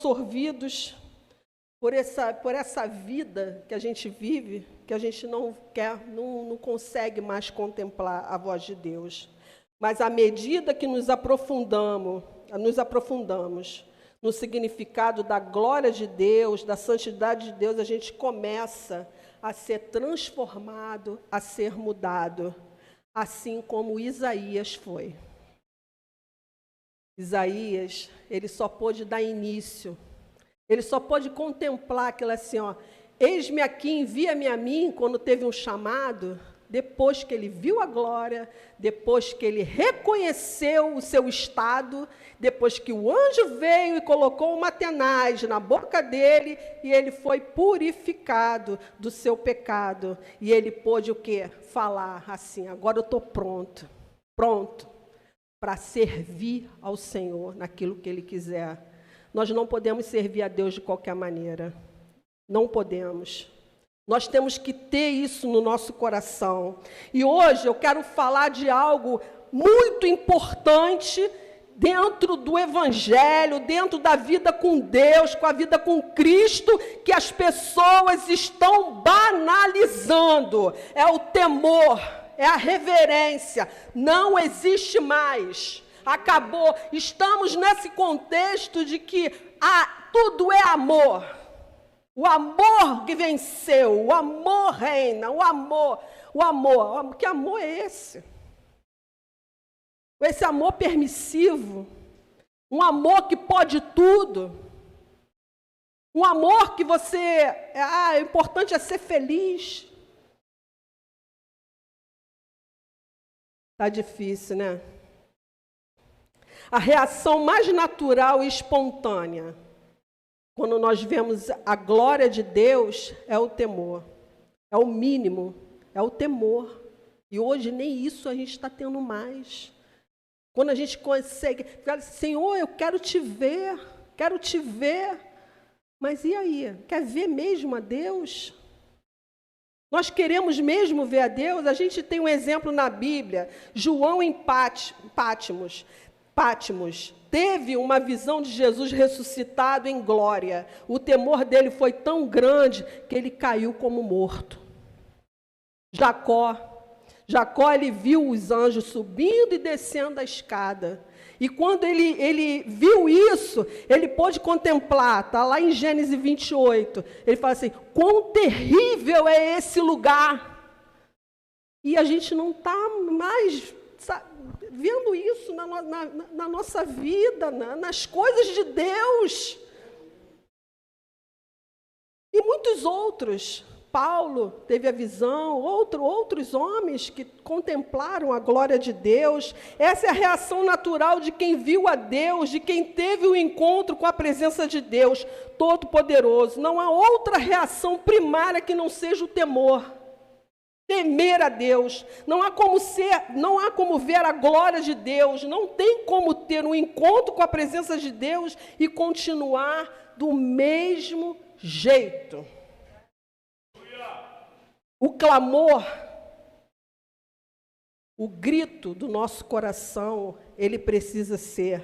absorvidos por essa vida que a gente vive, que a gente não consegue mais contemplar a voz de Deus. Mas à medida que nos aprofundamos no significado da glória de Deus, da santidade de Deus, a gente começa a ser transformado, a ser mudado, assim como Isaías foi. Isaías, ele só pôde dar início, ele só pôde contemplar aquilo assim, ó, eis-me aqui, envia-me a mim, quando teve um chamado, depois que ele viu a glória, depois que ele reconheceu o seu estado, depois que o anjo veio e colocou uma tenaz na boca dele, e ele foi purificado do seu pecado, e ele pôde o quê? Falar assim, agora eu estou pronto para servir ao Senhor naquilo que Ele quiser. Nós não podemos servir a Deus de qualquer maneira. Não podemos. Nós temos que ter isso no nosso coração. E hoje eu quero falar de algo muito importante dentro do Evangelho, dentro da vida com Deus, com a vida com Cristo, que as pessoas estão banalizando. É o temor. É a reverência, não existe mais, acabou. Estamos nesse contexto de que tudo é amor, o amor que venceu, o amor reina, o amor, que amor é esse? Esse amor permissivo, um amor que pode tudo, um amor que o importante é ser feliz. Está difícil, né? A reação mais natural e espontânea, quando nós vemos a glória de Deus, é o temor. É o mínimo, é o temor. E hoje nem isso a gente está tendo mais. Quando a gente consegue, Senhor, eu quero te ver. Mas e aí? Quer ver mesmo a Deus? Nós queremos mesmo ver a Deus? A gente tem um exemplo na Bíblia. João em Pátimos teve uma visão de Jesus ressuscitado em glória. O temor dele foi tão grande que ele caiu como morto. Jacó, ele viu os anjos subindo e descendo a escada. E quando ele viu isso, ele pôde contemplar, está lá em Gênesis 28, ele fala assim, quão terrível é esse lugar. E a gente não está mais vendo isso na nossa vida, nas coisas de Deus. E muitos outros. Paulo teve a visão, outros homens que contemplaram a glória de Deus. Essa é a reação natural de quem viu a Deus, de quem teve o encontro com a presença de Deus Todo-Poderoso. Não há outra reação primária que não seja o temor. Temer a Deus. Não há como ver a glória de Deus. Não tem como ter um encontro com a presença de Deus e continuar do mesmo jeito. O clamor, o grito do nosso coração, ele precisa ser: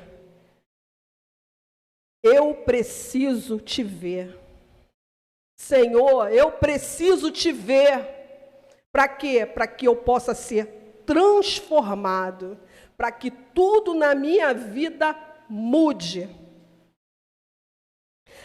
eu preciso te ver. Senhor, eu preciso te ver. Para quê? Para que eu possa ser transformado, para que tudo na minha vida mude.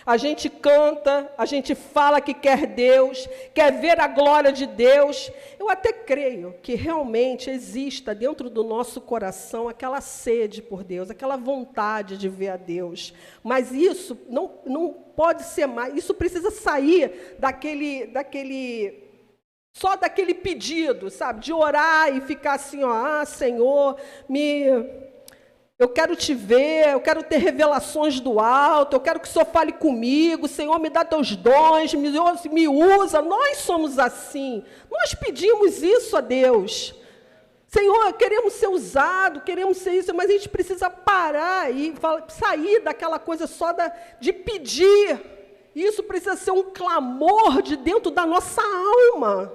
A gente canta, a gente fala que quer Deus, quer ver a glória de Deus. Eu até creio que realmente exista dentro do nosso coração aquela sede por Deus, aquela vontade de ver a Deus. Mas isso não pode ser mais, isso precisa sair só daquele pedido, sabe? De orar e ficar assim, ó, Senhor, eu quero te ver, eu quero ter revelações do alto, eu quero que o Senhor fale comigo, Senhor, me dá teus dons, me usa. Nós somos assim, nós pedimos isso a Deus. Senhor, queremos ser usado, queremos ser isso, mas a gente precisa parar e sair daquela coisa só de pedir. Isso precisa ser um clamor de dentro da nossa alma.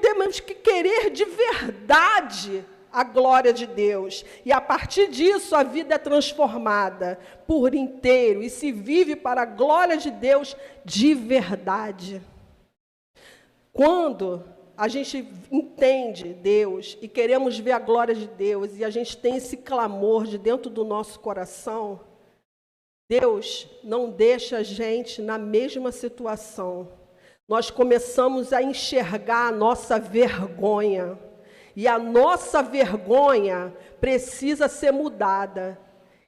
Temos que querer de verdade a glória de Deus. E a partir disso, a vida é transformada por inteiro e se vive para a glória de Deus de verdade. Quando a gente entende Deus e queremos ver a glória de Deus e a gente tem esse clamor de dentro do nosso coração, Deus não deixa a gente na mesma situação. Nós começamos a enxergar a nossa vergonha. E a nossa vergonha precisa ser mudada.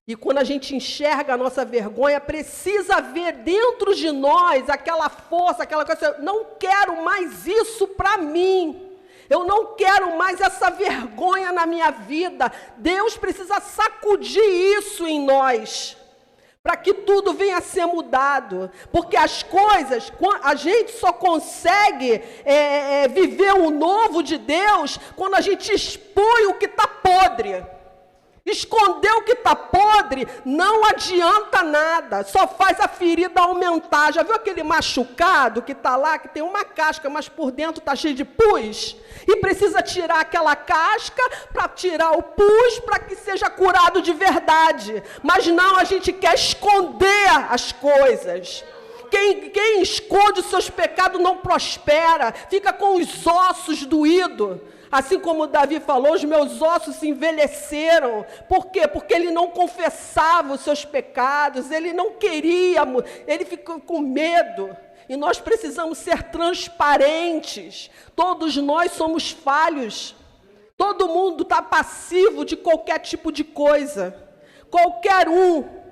E quando a gente enxerga a nossa vergonha, precisa ver dentro de nós aquela força, aquela coisa, não quero mais isso para mim. Eu não quero mais essa vergonha na minha vida. Deus precisa sacudir isso em nós, para que tudo venha a ser mudado. Porque as coisas, a gente só consegue viver o novo de Deus quando a gente expõe o que está podre. Esconder o que está podre não adianta nada, só faz a ferida aumentar. Já viu aquele machucado que está lá, que tem uma casca, mas por dentro está cheio de pus? E precisa tirar aquela casca para tirar o pus, para que seja curado de verdade. Mas não, a gente quer esconder as coisas. Quem esconde os seus pecados não prospera, fica com os ossos doídos. Assim como Davi falou, os meus ossos se envelheceram. Por quê? Porque ele não confessava os seus pecados, ele não queria, ele ficou com medo. E nós precisamos ser transparentes. Todos nós somos falhos. Todo mundo está passivo de qualquer tipo de coisa. Qualquer um.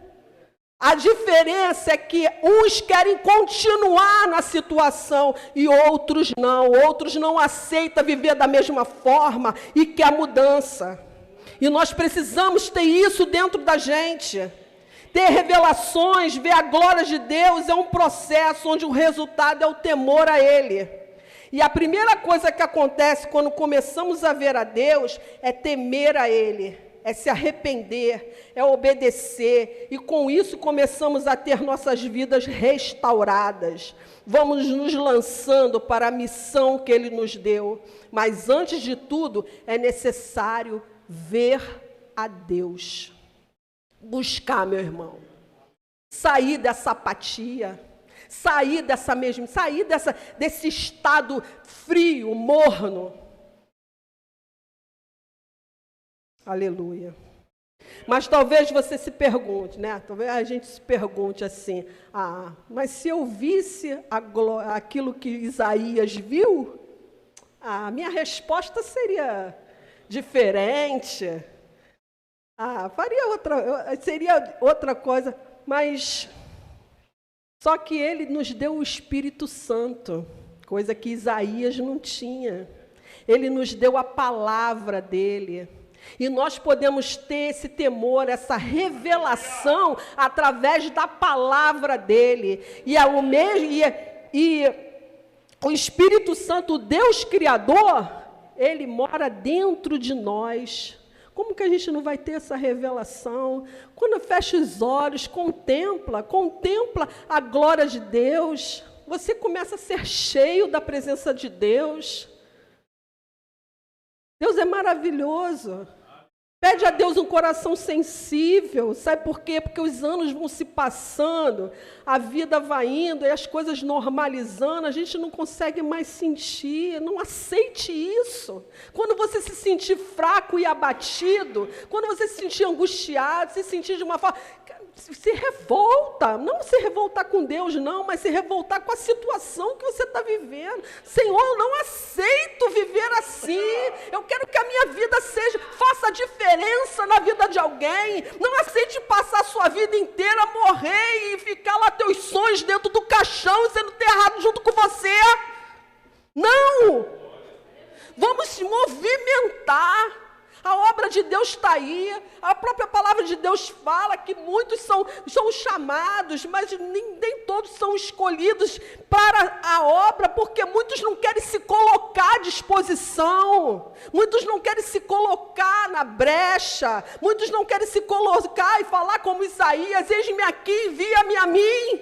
A diferença é que uns querem continuar na situação e outros não aceitam viver da mesma forma e quer mudança. E nós precisamos ter isso dentro da gente. Ter revelações, ver a glória de Deus é um processo onde o resultado é o temor a Ele. E a primeira coisa que acontece quando começamos a ver a Deus é temer a Ele. É se arrepender, é obedecer, e com isso começamos a ter nossas vidas restauradas. Vamos nos lançando para a missão que Ele nos deu, mas antes de tudo é necessário ver a Deus. Buscar, meu irmão, sair dessa apatia, sair desse estado frio, morno. Aleluia. Mas talvez você se pergunte, né? Talvez a gente se pergunte assim, mas se eu visse aquilo que Isaías viu, a minha resposta seria diferente. Seria outra coisa, mas só que ele nos deu o Espírito Santo, coisa que Isaías não tinha. Ele nos deu a palavra dele. E nós podemos ter esse temor, essa revelação através da palavra dele. E o Espírito Santo, o Deus Criador, ele mora dentro de nós. Como que a gente não vai ter essa revelação? Quando fecha os olhos, contempla a glória de Deus, você começa a ser cheio da presença de Deus. Deus é maravilhoso. Pede a Deus um coração sensível. Sabe por quê? Porque os anos vão se passando, a vida vai indo e as coisas normalizando, a gente não consegue mais sentir. Não aceite isso. Quando você se sentir fraco e abatido, quando você se sentir angustiado, se sentir de uma forma... Se revolta, não se revoltar com Deus, não, mas se revoltar com a situação que você está vivendo. Senhor, eu não aceito viver assim. Eu quero que a minha vida faça diferença na vida de alguém. Não aceite passar a sua vida inteira, morrer e ficar lá teus sonhos dentro do caixão e sendo enterrado junto com você. Não! Vamos se movimentar. A obra de Deus está aí, a própria palavra de Deus fala que muitos são chamados, mas nem todos são escolhidos para a obra, porque muitos não querem se colocar à disposição, muitos não querem se colocar na brecha, muitos não querem se colocar e falar como Isaías, eis-me aqui, envia-me a mim.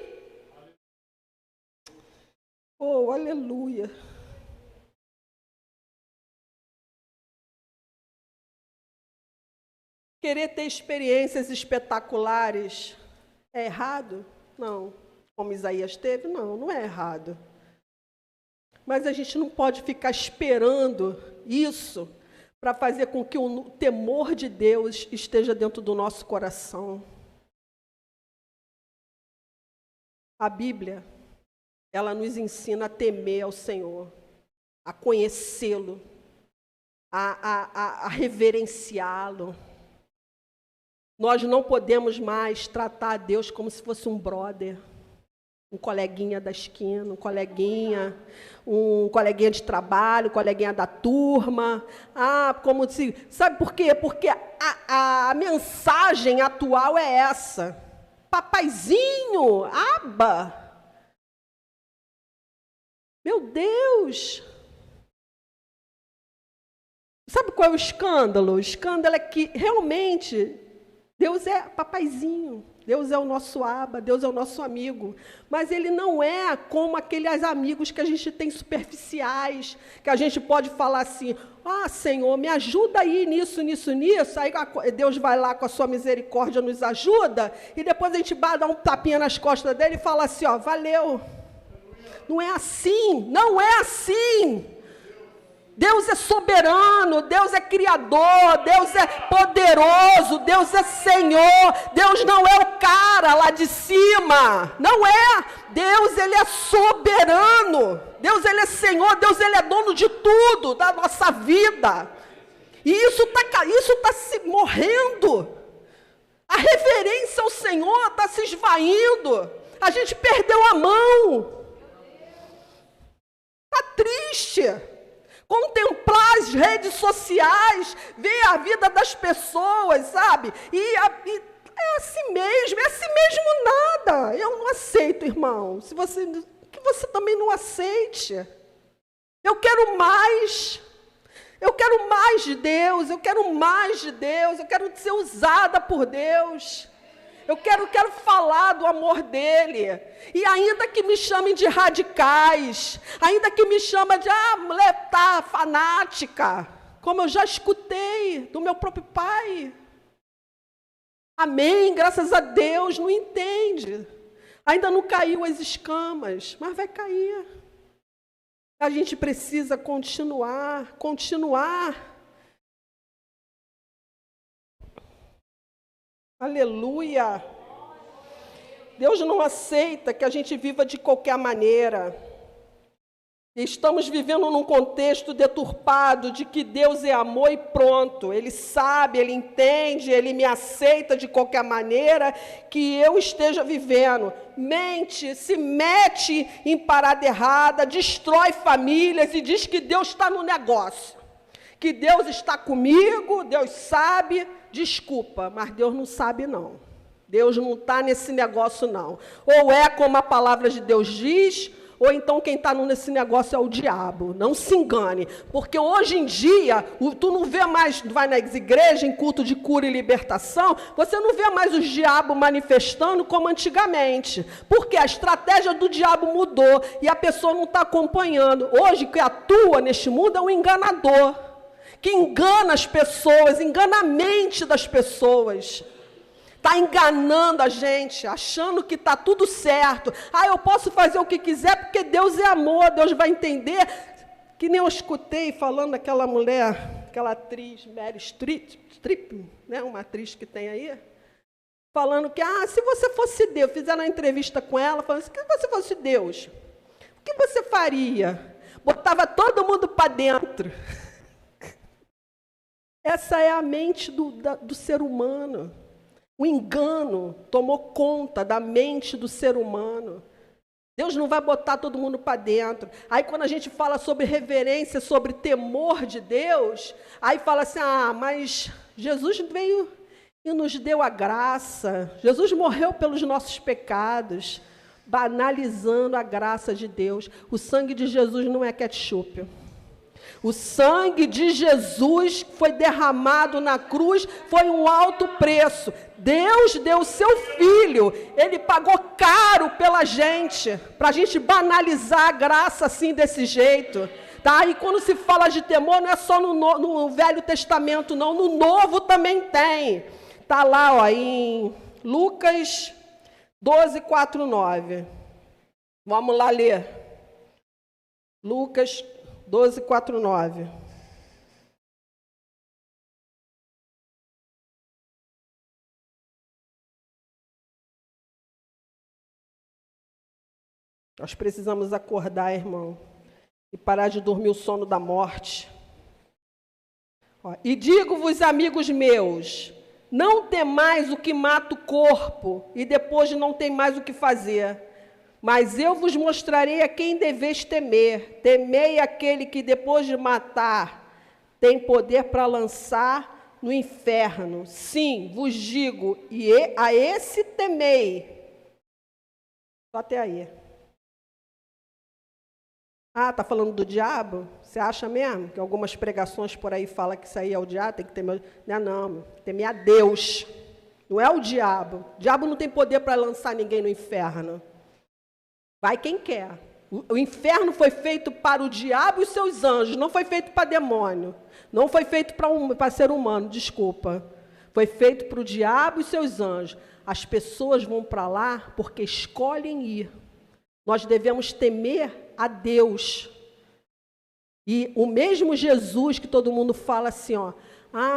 Oh, aleluia. Querer ter experiências espetaculares é errado? Não. Como Isaías teve? Não, não é errado. Mas a gente não pode ficar esperando isso para fazer com que o temor de Deus esteja dentro do nosso coração. A Bíblia, ela nos ensina a temer ao Senhor, a conhecê-lo, a reverenciá-lo. Nós não podemos mais tratar a Deus como se fosse um brother, um coleguinha da esquina, um coleguinha de trabalho, um coleguinha da turma. Como se... Sabe por quê? Porque a mensagem atual é essa. Papaizinho, aba. Meu Deus! Sabe qual é o escândalo? O escândalo é que, realmente, Deus é papaizinho, Deus é o nosso aba, Deus é o nosso amigo. Mas Ele não é como aqueles amigos que a gente tem superficiais, que a gente pode falar assim, Senhor, me ajuda aí nisso. Aí Deus vai lá com a sua misericórdia, nos ajuda, e depois a gente vai dar um tapinha nas costas dele e fala assim, valeu. Não é assim, não é assim. Deus é soberano, Deus é criador, Deus é poderoso, Deus é Senhor. Deus não é o cara lá de cima, não é. Deus, Ele é soberano, Deus, Ele é Senhor, Deus, Ele é dono de tudo, da nossa vida. E isso está se morrendo. A reverência ao Senhor está se esvaindo. A gente perdeu a mão. Está triste. Contemplar as redes sociais, ver a vida das pessoas, sabe? E é assim mesmo nada. Eu não aceito, irmão. Que você também não aceite. Eu quero mais. Eu quero mais de Deus, eu quero mais de Deus, eu quero ser usada por Deus. Eu quero falar do amor dele. E ainda que me chamem de radicais, ainda que me chamem de mulher tá fanática, como eu já escutei do meu próprio pai. Amém, graças a Deus, não entende. Ainda não caiu as escamas, mas vai cair. A gente precisa continuar. Aleluia! Deus não aceita que a gente viva de qualquer maneira. Estamos vivendo num contexto deturpado de que Deus é amor e pronto. Ele sabe, Ele entende, Ele me aceita de qualquer maneira que eu esteja vivendo. Mente, se mete em parada errada, destrói famílias e diz que Deus está no negócio. Que Deus está comigo, Deus sabe. Desculpa, mas Deus não sabe, não. Deus não está nesse negócio, não. Ou é como a palavra de Deus diz, ou então quem está nesse negócio é o diabo. Não se engane, porque hoje em dia, tu não vê mais, vai nas igrejas, em culto de cura e libertação, você não vê mais os diabos manifestando como antigamente. Porque a estratégia do diabo mudou e a pessoa não está acompanhando. Hoje, quem atua neste mundo é um enganador. Que engana as pessoas, engana a mente das pessoas. Está enganando a gente, achando que está tudo certo. Eu posso fazer o que quiser porque Deus é amor, Deus vai entender. Que nem eu escutei falando daquela mulher, aquela atriz, Meryl Streep, né, uma atriz que tem aí, falando que, se você fosse Deus, fizeram uma entrevista com ela, falando assim, se você fosse Deus, o que você faria? Botava todo mundo para dentro. Essa é a mente do ser humano. O engano tomou conta da mente do ser humano. Deus não vai botar todo mundo para dentro. Aí quando a gente fala sobre reverência, sobre temor de Deus, aí fala assim, mas Jesus veio e nos deu a graça. Jesus morreu pelos nossos pecados, banalizando a graça de Deus. O sangue de Jesus não é ketchup. O sangue de Jesus foi derramado na cruz, foi um alto preço. Deus deu o seu Filho, Ele pagou caro pela gente, para a gente banalizar a graça assim desse jeito. Tá? E quando se fala de temor, não é só no Velho Testamento, não, no Novo também tem. Está lá, ó, em Lucas 12, 4, 9. Vamos lá ler. Lucas 12, 4, 9. Nós precisamos acordar, irmão, e parar de dormir o sono da morte. Ó, e digo-vos, amigos meus, não temais o que mata o corpo, e depois não tem mais o que fazer. Mas eu vos mostrarei a quem deveis temer. Temei aquele que, depois de matar, tem poder para lançar no inferno. Sim, vos digo, e a esse temei. Só até aí. Ah, está falando do diabo? Você acha mesmo que algumas pregações por aí falam que isso aí é o diabo? Tem que temer. Não, temer a Deus. Não é o diabo. O diabo não tem poder para lançar ninguém no inferno. Vai quem quer. O inferno foi feito para o diabo e os seus anjos, não foi feito para demônio. Não foi feito para ser humano, desculpa. Foi feito para o diabo e os seus anjos. As pessoas vão para lá porque escolhem ir. Nós devemos temer a Deus. E o mesmo Jesus que todo mundo fala assim, ó,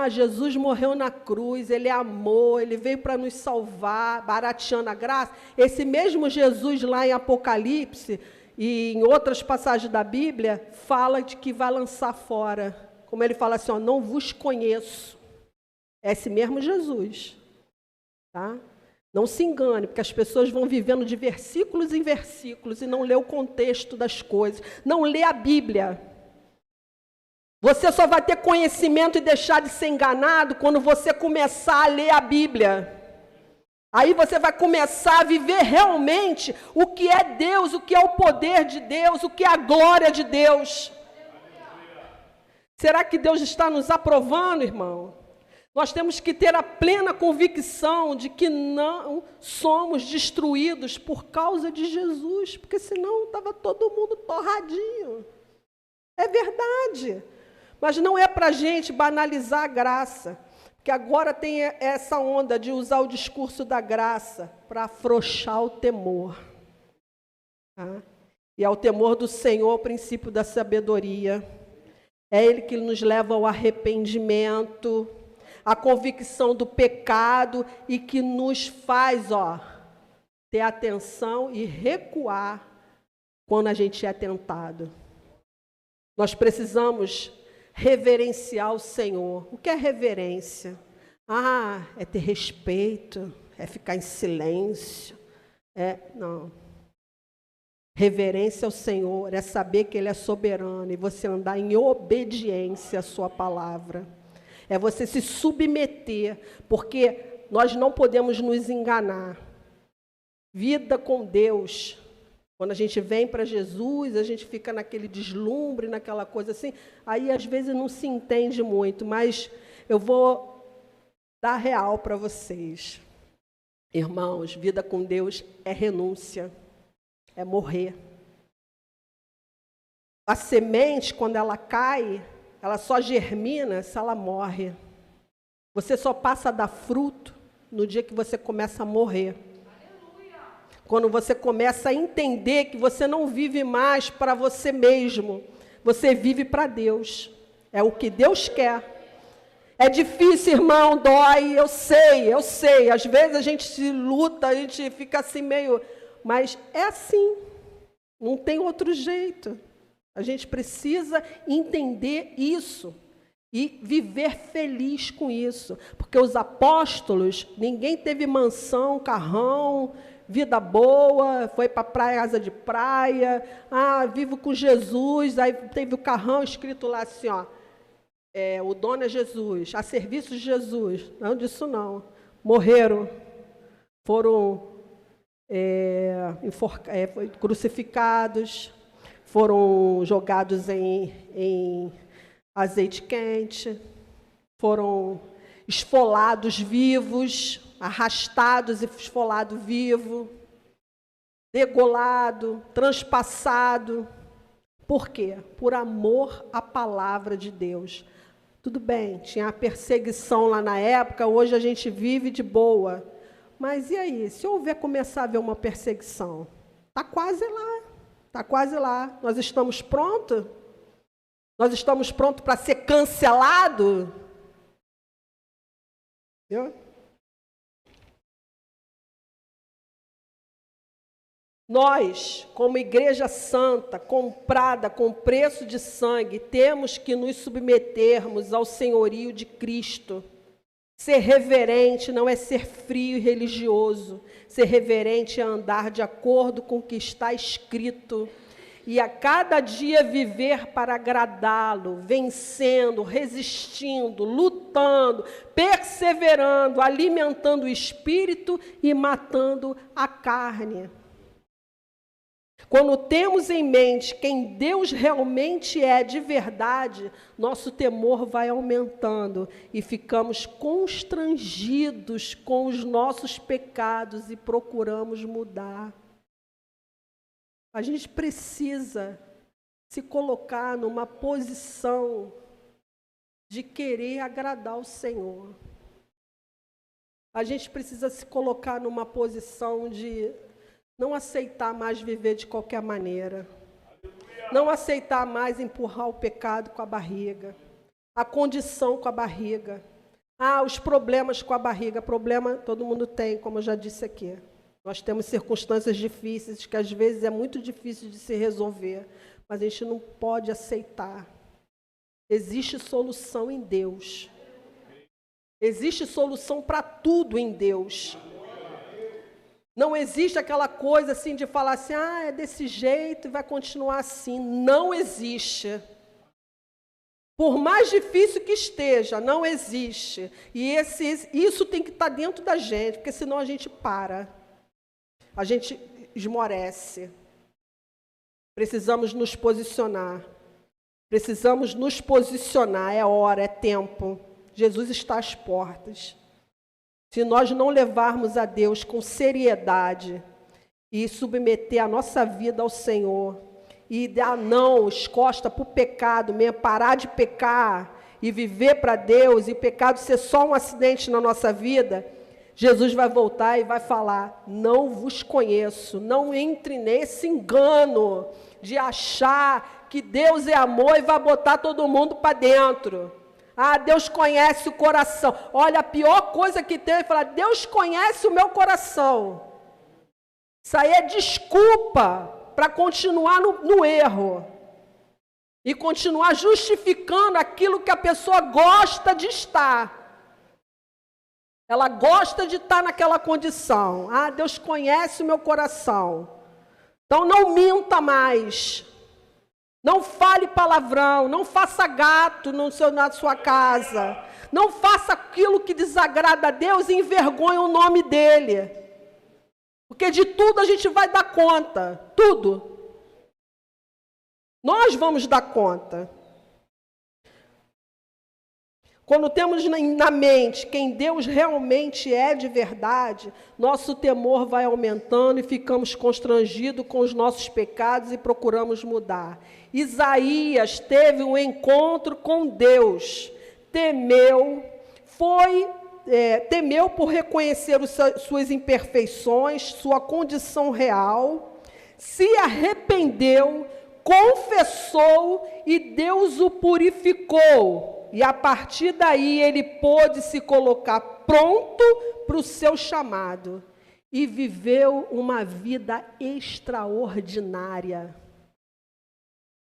Jesus morreu na cruz, Ele é amor, Ele veio para nos salvar, barateando a graça. Esse mesmo Jesus lá em Apocalipse e em outras passagens da Bíblia, fala de que vai lançar fora. Como Ele fala assim, ó, não vos conheço. É esse mesmo Jesus. Tá? Não se engane, porque as pessoas vão vivendo de versículos em versículos e não lê o contexto das coisas, não lê a Bíblia. Você só vai ter conhecimento e deixar de ser enganado quando você começar a ler a Bíblia. Aí você vai começar a viver realmente o que é Deus, o que é o poder de Deus, o que é a glória de Deus. Será que Deus está nos aprovando, irmão? Nós temos que ter a plena convicção de que não somos destruídos por causa de Jesus, porque senão estava todo mundo torradinho. É verdade. Mas não é para a gente banalizar a graça, porque agora tem essa onda de usar o discurso da graça para afrouxar o temor. Tá? E é o temor do Senhor o princípio da sabedoria. É Ele que nos leva ao arrependimento, a convicção do pecado e que nos faz, ter atenção e recuar quando a gente é tentado. Nós precisamos reverenciar o Senhor. O que é reverência? É ter respeito, é ficar em silêncio. Não. Reverência ao Senhor é saber que Ele é soberano e você andar em obediência à sua palavra. É você se submeter, porque nós não podemos nos enganar. Vida com Deus, quando a gente vem para Jesus, a gente fica naquele deslumbre, naquela coisa assim, aí às vezes não se entende muito, mas eu vou dar real para vocês. Irmãos, vida com Deus é renúncia, é morrer. A semente, quando ela cai, ela só germina se ela morre. Você só passa a dar fruto no dia que você começa a morrer. Aleluia. Quando você começa a entender que você não vive mais para você mesmo, você vive para Deus. É o que Deus quer. É difícil, irmão, dói, eu sei. Às vezes a gente se luta, a gente fica assim meio... Mas é assim, não tem outro jeito. A gente precisa entender isso e viver feliz com isso. Porque os apóstolos, ninguém teve mansão, carrão, vida boa, foi para praia, casa de praia, vivo com Jesus, aí teve o carrão escrito lá assim, o dono é Jesus, a serviço de Jesus. Não disso não. Morreram, foram crucificados, foram jogados em azeite quente, foram esfolados vivos, arrastados e esfolado vivo, degolado, transpassado. Por quê? Por amor à palavra de Deus. Tudo bem, tinha a perseguição lá na época, hoje a gente vive de boa. Mas e aí, se começar a haver uma perseguição? Está quase lá, está quase lá. Nós estamos prontos? Nós estamos prontos para ser cancelados? Entendeu? Nós, como igreja santa, comprada com preço de sangue, temos que nos submetermos ao senhorio de Cristo. Ser reverente não é ser frio e religioso. Ser reverente é andar de acordo com o que está escrito. E a cada dia viver para agradá-lo, vencendo, resistindo, lutando, perseverando, alimentando o espírito e matando a carne. Quando temos em mente quem Deus realmente é de verdade, nosso temor vai aumentando e ficamos constrangidos com os nossos pecados e procuramos mudar. A gente precisa se colocar numa posição de querer agradar o Senhor. A gente precisa se colocar numa posição de não aceitar mais viver de qualquer maneira. Não aceitar mais empurrar o pecado com a barriga. A condição com a barriga. Os problemas com a barriga. Problema todo mundo tem, como eu já disse aqui. Nós temos circunstâncias difíceis, que às vezes é muito difícil de se resolver. Mas a gente não pode aceitar. Existe solução em Deus. Existe solução para tudo em Deus. Não existe aquela coisa assim de falar assim, é desse jeito e vai continuar assim. Não existe. Por mais difícil que esteja, não existe. E isso tem que estar dentro da gente, porque senão a gente para. A gente esmorece. Precisamos nos posicionar. Precisamos nos posicionar. É hora, é tempo. Jesus está às portas. Se nós não levarmos a Deus com seriedade e submeter a nossa vida ao Senhor e dar não, costas para o pecado mesmo, parar de pecar e viver para Deus e o pecado ser só um acidente na nossa vida, Jesus vai voltar e vai falar, não vos conheço, não entre nesse engano de achar que Deus é amor e vai botar todo mundo para dentro. Deus conhece o coração. Olha, a pior coisa que tem é falar, Deus conhece o meu coração. Isso aí é desculpa para continuar no erro. E continuar justificando aquilo que a pessoa gosta de estar. Ela gosta de estar naquela condição. Deus conhece o meu coração. Então não minta mais. Não fale palavrão, não faça gato na sua casa. Não faça aquilo que desagrada a Deus e envergonha o nome dEle. Porque de tudo a gente vai dar conta, tudo. Nós vamos dar conta. Quando temos na mente quem Deus realmente é de verdade, nosso temor vai aumentando e ficamos constrangidos com os nossos pecados e procuramos mudar. Isaías teve um encontro com Deus, temeu por reconhecer suas imperfeições, sua condição real, se arrependeu, confessou e Deus o purificou. E a partir daí ele pôde se colocar pronto para o seu chamado. E viveu uma vida extraordinária.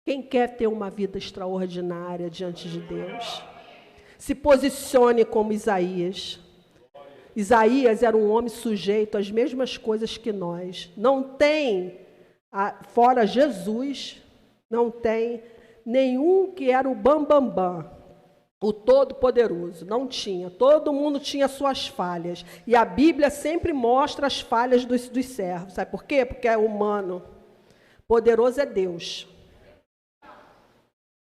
Quem quer ter uma vida extraordinária diante de Deus? Se posicione como Isaías. Isaías era um homem sujeito às mesmas coisas que nós. Não tem, fora Jesus, não tem nenhum que era o bambambam. O Todo-Poderoso, não tinha. Todo mundo tinha suas falhas. E a Bíblia sempre mostra as falhas dos servos. Sabe por quê? Porque é humano. Poderoso é Deus.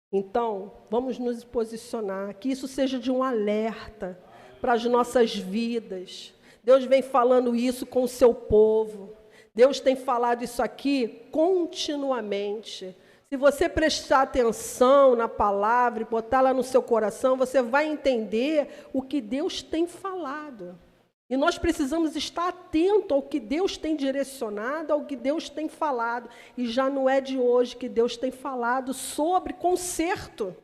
Então, vamos nos posicionar. Que isso seja de um alerta para as nossas vidas. Deus vem falando isso com o seu povo. Deus tem falado isso aqui continuamente. Se você prestar atenção na palavra e botar lá no seu coração, você vai entender o que Deus tem falado. E nós precisamos estar atento ao que Deus tem direcionado, ao que Deus tem falado. E já não é de hoje que Deus tem falado sobre conserto,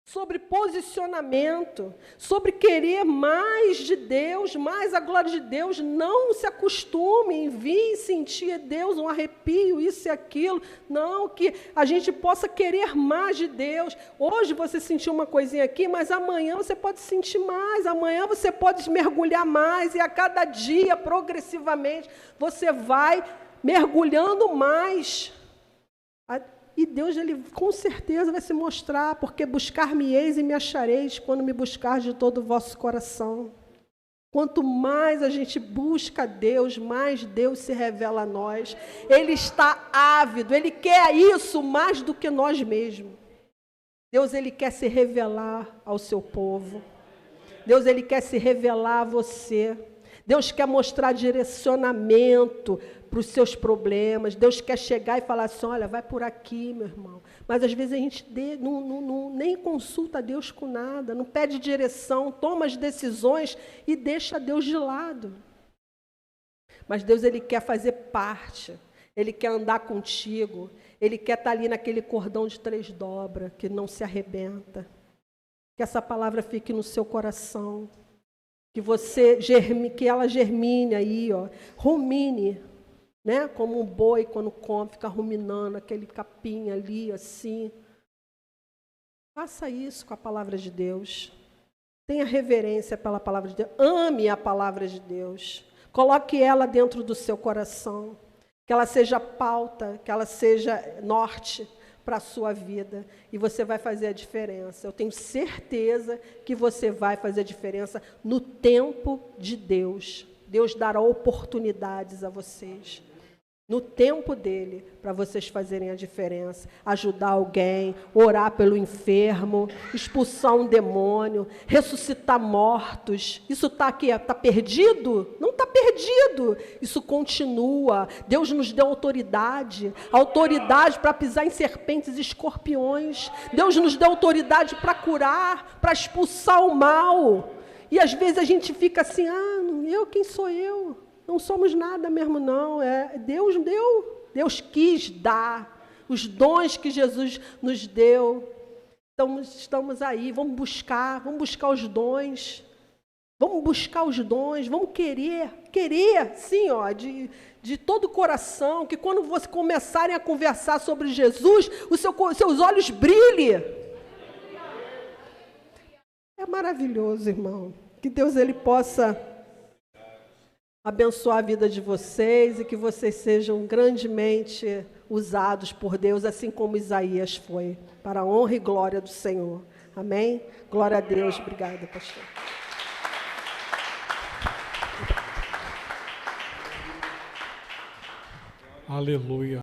sobre posicionamento, sobre querer mais de Deus, mais a glória de Deus. Não se acostume em vir sentir Deus, um arrepio, isso e aquilo. Não, que a gente possa querer mais de Deus. Hoje você sentiu uma coisinha aqui, mas amanhã você pode sentir mais, amanhã você pode mergulhar mais, e a cada dia, progressivamente, você vai mergulhando mais. E Deus, Ele com certeza vai se mostrar, porque buscar-me-eis e me achareis, quando me buscar de todo o vosso coração. Quanto mais a gente busca Deus, mais Deus se revela a nós. Ele está ávido, Ele quer isso mais do que nós mesmos. Deus, Ele quer se revelar ao seu povo. Deus, Ele quer se revelar a você. Deus quer mostrar direcionamento para os seus problemas. Deus quer chegar e falar assim, olha, vai por aqui, meu irmão. Mas às vezes a gente nem consulta Deus com nada, não pede direção, toma as decisões e deixa Deus de lado. Mas Deus, Ele quer fazer parte, Ele quer andar contigo, Ele quer estar ali naquele cordão de 3 dobras, que não se arrebenta. Que essa palavra fique no seu coração. Que ela germine aí, ó, rumine, né? Como um boi quando come, fica ruminando aquele capim ali, assim. Faça isso com a palavra de Deus. Tenha reverência pela palavra de Deus. Ame a palavra de Deus. Coloque ela dentro do seu coração. Que ela seja pauta, que ela seja norte para a sua vida, e você vai fazer a diferença. Eu tenho certeza que você vai fazer a diferença no tempo de Deus. Deus dará oportunidades a vocês, no tempo dele, para vocês fazerem a diferença, ajudar alguém, orar pelo enfermo, expulsar um demônio, ressuscitar mortos. Isso está aqui, está perdido? Não está perdido, isso continua. Deus nos deu autoridade para pisar em serpentes e escorpiões. Deus nos deu autoridade para curar, para expulsar o mal. E às vezes a gente fica assim, quem sou eu? Não somos nada mesmo, não. Deus deu, Deus quis dar os dons que Jesus nos deu. Então, estamos aí, vamos buscar os dons. Vamos buscar os dons, vamos querer, sim, ó, de todo o coração, que quando vocês começarem a conversar sobre Jesus, seus olhos brilhem. É maravilhoso, irmão. Que Deus, Ele possa abençoar a vida de vocês e que vocês sejam grandemente usados por Deus, assim como Isaías foi, para a honra e glória do Senhor. Amém? Glória a Deus. Obrigada, pastor. Aleluia.